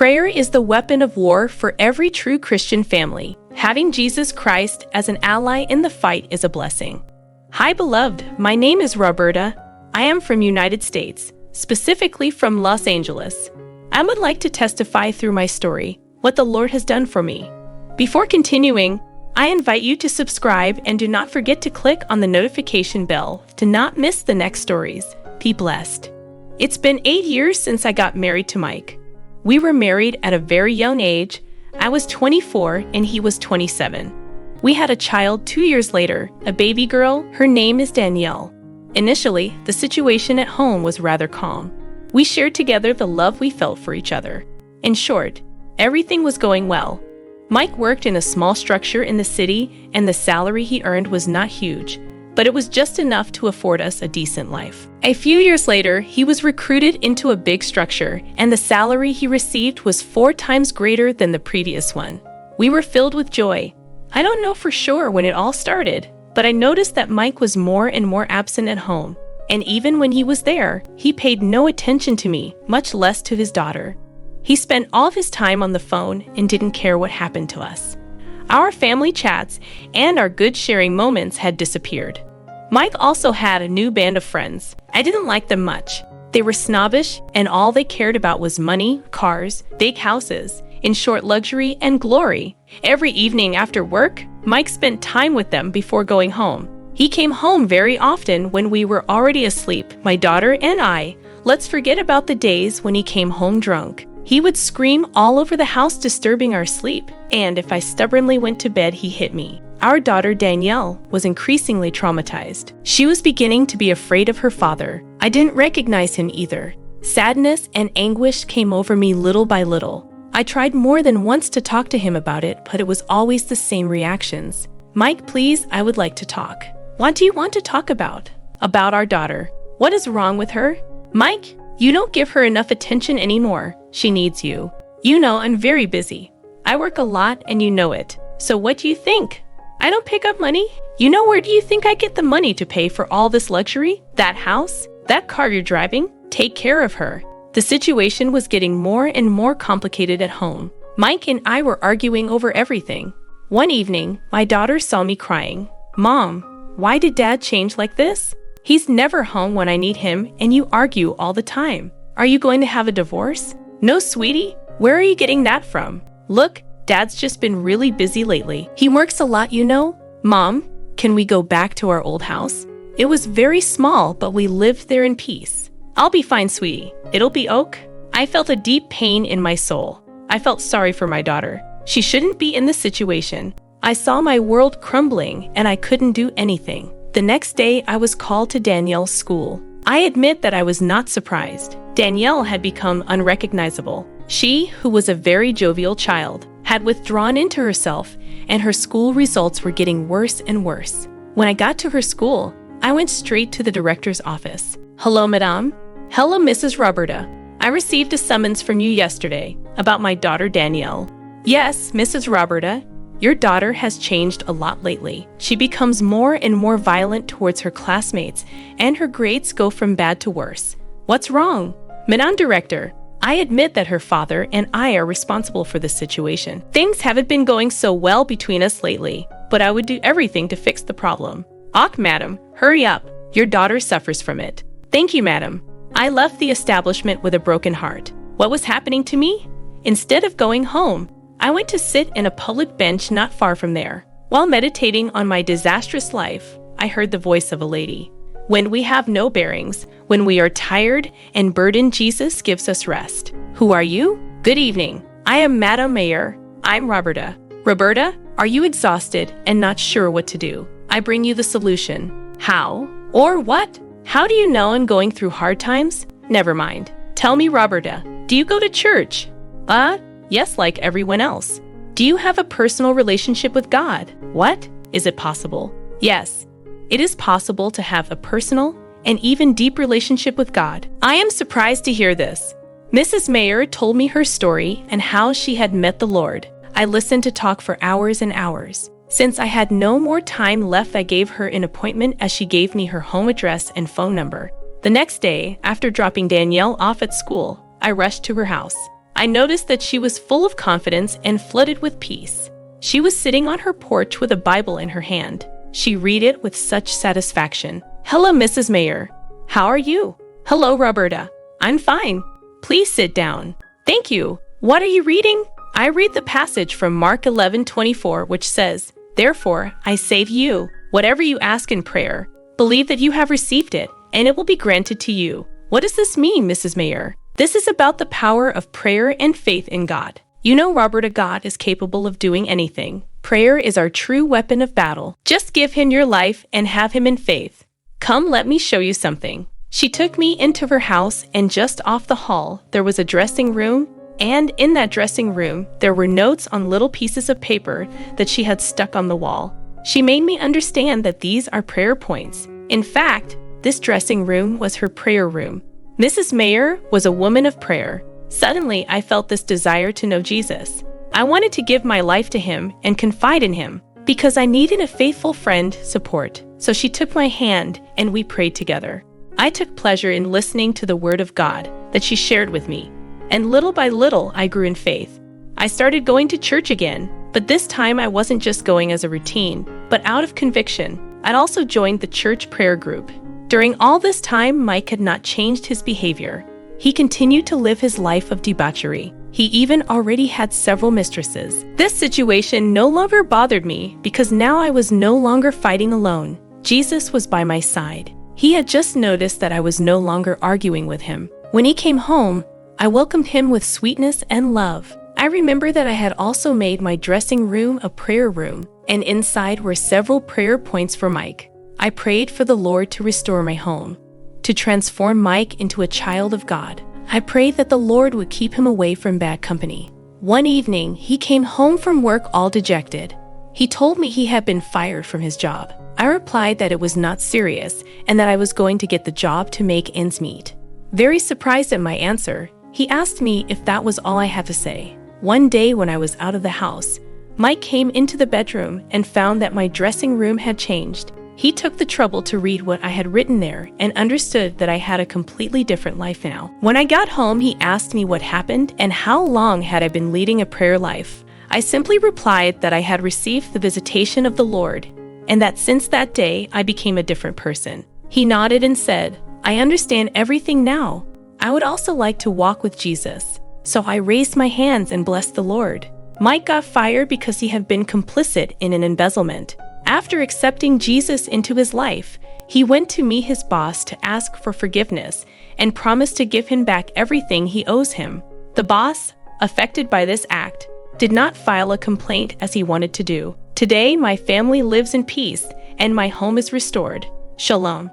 Prayer is the weapon of war for every true Christian family. Having Jesus Christ as an ally in the fight is a blessing. Hi, beloved. My name is Roberta. I am from United States, specifically from Los Angeles. I would like to testify through my story what the Lord has done for me. Before continuing, I invite you to subscribe and do not forget to click on the notification bell to not miss the next stories. Be blessed. It's been 8 years since I got married to Mike. We were married at a very young age. I was 24 and he was 27. We had a child 2 years later, a baby girl. Her name is Danielle. Initially, the situation at home was rather calm. We shared together the love we felt for each other. In short, everything was going well. Mike worked in a small structure in the city, and the salary he earned was not huge, but it was just enough to afford us a decent life. A few years later, he was recruited into a big structure, and the salary he received was 4 times greater than the previous one. We were filled with joy. I don't know for sure when it all started, but I noticed that Mike was more and more absent at home, and even when he was there, he paid no attention to me, much less to his daughter. He spent all of his time on the phone and didn't care what happened to us. Our family chats and our good sharing moments had disappeared. Mike also had a new band of friends. I didn't like them much. They were snobbish, and all they cared about was money, cars, big houses, in short, luxury and glory. Every evening after work, Mike spent time with them before going home. He came home very often when we were already asleep, my daughter and I. Let's forget about the days when he came home drunk. He would scream all over the house, disturbing our sleep, and if I stubbornly went to bed, he hit me. Our daughter Danielle was increasingly traumatized. She was beginning to be afraid of her father. I didn't recognize him either. Sadness and anguish came over me little by little. I tried more than once to talk to him about it, but it was always the same reactions. Mike, please, I would like to talk. What do you want to talk about? About our daughter. What is wrong with her? Mike, you don't give her enough attention anymore. She needs you. You know I'm very busy. I work a lot and you know it. So what do you think? I don't pick up money? You know, where do you think I get the money to pay for all this luxury? That house? That car you're driving? Take care of her. The situation was getting more and more complicated at home. Mike and I were arguing over everything. One evening, my daughter saw me crying. Mom, why did Dad change like this? He's never home when I need him, and you argue all the time. Are you going to have a divorce? No, sweetie. Where are you getting that from? Look, Dad's just been really busy lately. He works a lot, you know. Mom, can we go back to our old house? It was very small, but we lived there in peace. I'll be fine, sweetie. It'll be okay. I felt a deep pain in my soul. I felt sorry for my daughter. She shouldn't be in this situation. I saw my world crumbling, and I couldn't do anything. The next day, I was called to Danielle's school. I admit that I was not surprised. Danielle had become unrecognizable. She, who was a very jovial child, had withdrawn into herself, and her school results were getting worse and worse. When I got to her school, I went straight to the director's office. Hello, madame. Hello, Mrs. Roberta. I received a summons from you yesterday about my daughter Danielle. Yes, Mrs. Roberta. Your daughter has changed a lot lately. She becomes more and more violent towards her classmates, and her grades go from bad to worse. What's wrong? Madame Director, I admit that her father and I are responsible for this situation. Things haven't been going so well between us lately, but I would do everything to fix the problem. Och, madam, hurry up. Your daughter suffers from it. Thank you, madam. I left the establishment with a broken heart. What was happening to me? Instead of going home, I went to sit in a public bench not far from there. While meditating on my disastrous life, I heard the voice of a lady. When we have no bearings, when we are tired and burdened, Jesus gives us rest. Who are you? Good evening. I am Madam Mayor. I'm Roberta. Roberta, are you exhausted and not sure what to do? I bring you the solution. How? Or what? How do you know I'm going through hard times? Never mind. Tell me, Roberta, do you go to church? Yes, like everyone else. Do you have a personal relationship with God? What? Is it possible? Yes, it is possible to have a personal and even deep relationship with God. I am surprised to hear this. Mrs. Mayer told me her story and how she had met the Lord. I listened to talk for hours and hours. Since I had no more time left, I gave her an appointment as she gave me her home address and phone number. The next day, after dropping Danielle off at school, I rushed to her house. I noticed that she was full of confidence and flooded with peace. She was sitting on her porch with a Bible in her hand. She read it with such satisfaction. "Hello, Mrs. Mayer. How are you?" "Hello, Roberta. I'm fine. Please sit down." "Thank you. What are you reading?" "I read the passage from Mark 11:24, which says, 'Therefore, I say to you, whatever you ask in prayer, believe that you have received it, and it will be granted to you.'" "What does this mean, Mrs. Mayer?" "This is about the power of prayer and faith in God. You know, Roberta, God is capable of doing anything. Prayer is our true weapon of battle. Just give Him your life and have Him in faith. Come, let me show you something." She took me into her house, and just off the hall, there was a dressing room, and in that dressing room, there were notes on little pieces of paper that she had stuck on the wall. She made me understand that these are prayer points. In fact, this dressing room was her prayer room. Mrs. Mayer was a woman of prayer. Suddenly, I felt this desire to know Jesus. I wanted to give my life to Him and confide in Him because I needed a faithful friend support. So she took my hand and we prayed together. I took pleasure in listening to the Word of God that she shared with me, and little by little I grew in faith. I started going to church again, but this time I wasn't just going as a routine, but out of conviction. I'd also joined the church prayer group. During all this time, Mike had not changed his behavior. He continued to live his life of debauchery. He even already had several mistresses. This situation no longer bothered me because now I was no longer fighting alone. Jesus was by my side. He had just noticed that I was no longer arguing with him. When he came home, I welcomed him with sweetness and love. I remember that I had also made my dressing room a prayer room, and inside were several prayer points for Mike. I prayed for the Lord to restore my home, to transform Mike into a child of God. I prayed that the Lord would keep him away from bad company. One evening, he came home from work all dejected. He told me he had been fired from his job. I replied that it was not serious and that I was going to get the job to make ends meet. Very surprised at my answer, he asked me if that was all I had to say. One day when I was out of the house, Mike came into the bedroom and found that my dressing room had changed. He took the trouble to read what I had written there and understood that I had a completely different life now. When I got home, he asked me what happened and how long had I been leading a prayer life. I simply replied that I had received the visitation of the Lord and that since that day, I became a different person. He nodded and said, "I understand everything now. I would also like to walk with Jesus." So I raised my hands and blessed the Lord. Mike got fired because he had been complicit in an embezzlement. After accepting Jesus into his life, he went to meet his boss to ask for forgiveness and promised to give him back everything he owes him. The boss, affected by this act, did not file a complaint as he wanted to do. Today, my family lives in peace and my home is restored. Shalom.